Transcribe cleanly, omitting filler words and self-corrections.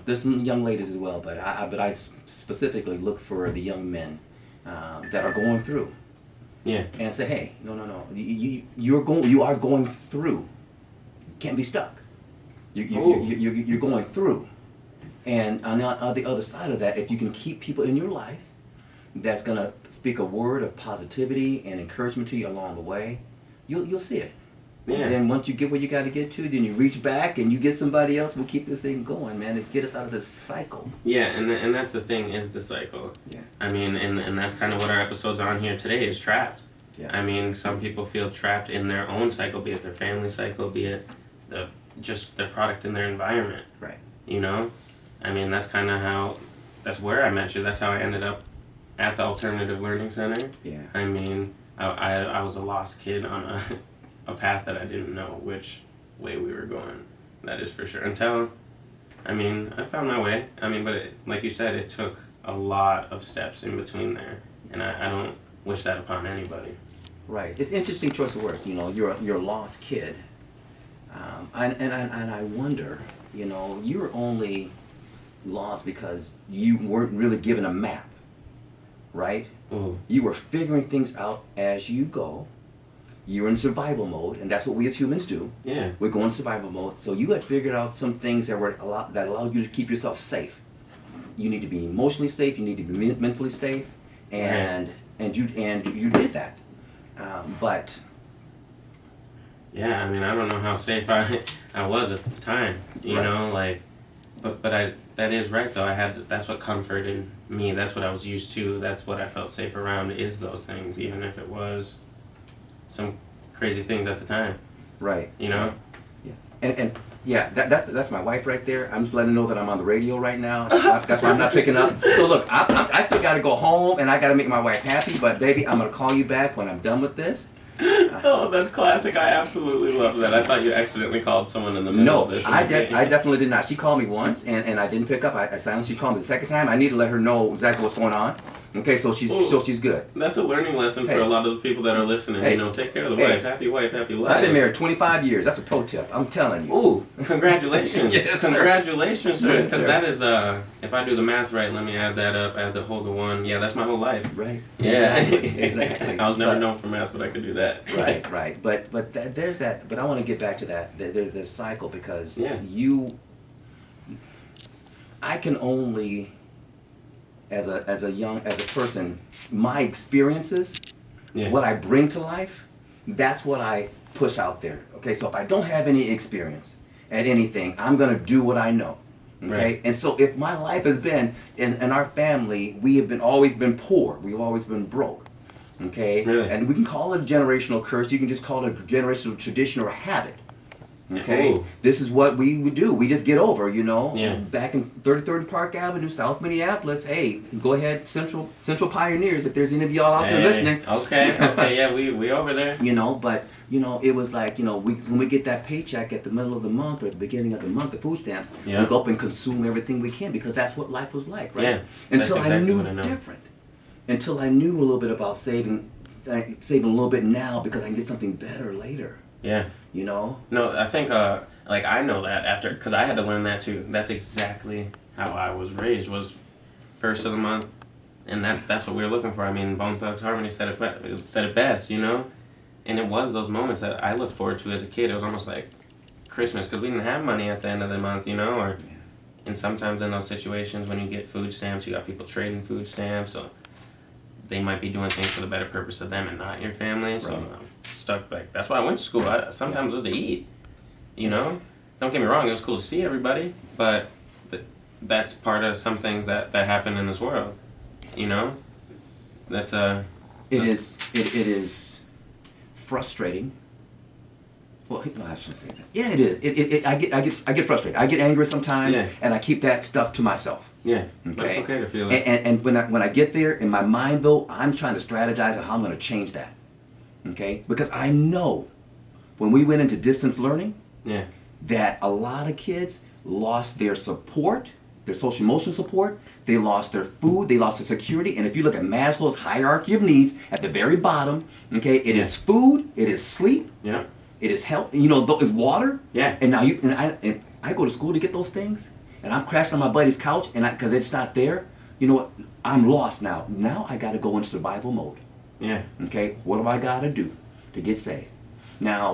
there's some young ladies as well, but I specifically look for the young men that are going through. Yeah. And say, hey, no. You are going through. You can't be stuck. You're going through. And on the other side of that, if you can keep people in your life that's going to speak a word of positivity and encouragement to you along the way, you'll see it. Yeah. And then once you get where you got to get to, then you reach back and you get somebody else who will keep this thing going, man, and get us out of this cycle. Yeah, and that's the thing, is the cycle. Yeah. I mean, and that's kind of what our episode's on here today, is trapped. Yeah. I mean, some people feel trapped in their own cycle, be it their family cycle, be it just their product in their environment. Right. You know? I mean, that's kind of that's where I met you. That's how I ended up at the Alternative Learning Center. Yeah. I mean, I was a lost kid on a path that I didn't know which way we were going. That is for sure. Until, I mean, I found my way. I mean, but like you said, it took a lot of steps in between there. And I don't wish that upon anybody. Right. It's an interesting choice of words. You know, you're a lost kid. And I wonder, you know, you're only lost because you weren't really given a map, right? Mm-hmm. You were figuring things out as you go. You're in survival mode, and that's what we as humans do. Yeah. We're going survival mode. So you had figured out some things that allowed you to keep yourself safe. You need to be emotionally safe. You need to be mentally safe, and you did that. But yeah, I mean, I don't know how safe I was at the time. You know, like, but that is right though. That's what comforted me. That's what I was used to. That's what I felt safe around, is those things, even if it was some crazy things at the time. Right. You know? Yeah. And yeah, that's my wife right there. I'm just letting her know that I'm on the radio right now. That's why I'm not picking up. So look, I still got to go home and I got to make my wife happy, but baby, I'm going to call you back when I'm done with this. Oh, that's classic. I absolutely love that. I thought you accidentally called someone in the middle of this. No, I definitely did not. She called me once and I didn't pick up. I silenced. She called me the second time. I need to let her know exactly what's going on. Okay, so she's good. That's a learning lesson for a lot of the people that are listening. You know, take care of the wife. Happy wife, happy life. I've been married 25 years. That's a pro tip. I'm telling you. Ooh, congratulations. Yes, sir. Congratulations, sir. Yes, Because sir. that is, if I do the math right, let me add that up, add the whole to one. Yeah, that's my whole life. Right. Yeah. Exactly. I was never known for math, but I could do that. Right. But there's that. But I want to get back to that. There's cycle because I can only, as a person, my experiences, what I bring to life, that's what I push out there. Okay, so if I don't have any experience at anything, I'm gonna do what I know. Okay, Right. and so if my life has been in our family, we have always been poor. We've always been broke. Okay, Really? and we can call it a generational curse. You can just call it a generational tradition or a habit. Okay, Ooh. this is what we would do. We just get over, you know. Yeah. Back in 33rd Park Avenue, South Minneapolis. Hey, go ahead, Central Pioneers. If there's any of y'all out there listening. Okay, yeah, we over there. You know, but you know, it was like, you know, when we get that paycheck at the middle of the month or at the beginning of the month, the food stamps, we go up and consume everything we can because that's what life was like, right? Yeah. Until that's exactly I knew what I know. different. Until I knew a little bit about saving a little bit now because I can get something better later. Yeah. You know? No, I think, like, I know that after, because I had to learn that too. That's exactly how I was raised, was first of the month, and that's what we were looking for. I mean, Bone Thugs Harmony said it best, you know? And it was those moments that I looked forward to as a kid. It was almost like Christmas, because we didn't have money at the end of the month, you know? And sometimes in those situations when you get food stamps, you got people trading food stamps, so they might be doing things for the better purpose of them and not your family. So I'm stuck back. That's why I went to school. Sometimes it was to eat, you know? Don't get me wrong, it was cool to see everybody, but that's part of some things that happen in this world, you know? That's It is frustrating. Well, no, I shouldn't say that. Yeah, it is. I get frustrated. I get angry sometimes, and I keep that stuff to myself. Yeah, okay? That's okay to feel that. And when I get there, in my mind though, I'm trying to strategize on how I'm going to change that. Okay? Because I know when we went into distance learning, that a lot of kids lost their support, their social emotional support, they lost their food, they lost their security, and if you look at Maslow's hierarchy of needs, at the very bottom, okay, it is food, it is sleep, it is health, you know, it's water, and now I go to school to get those things, and I'm crashing on my buddy's couch, and because it's not there, you know what? I'm lost now. Now I got to go in survival mode. Yeah. Okay, what do I got to do to get saved? Now,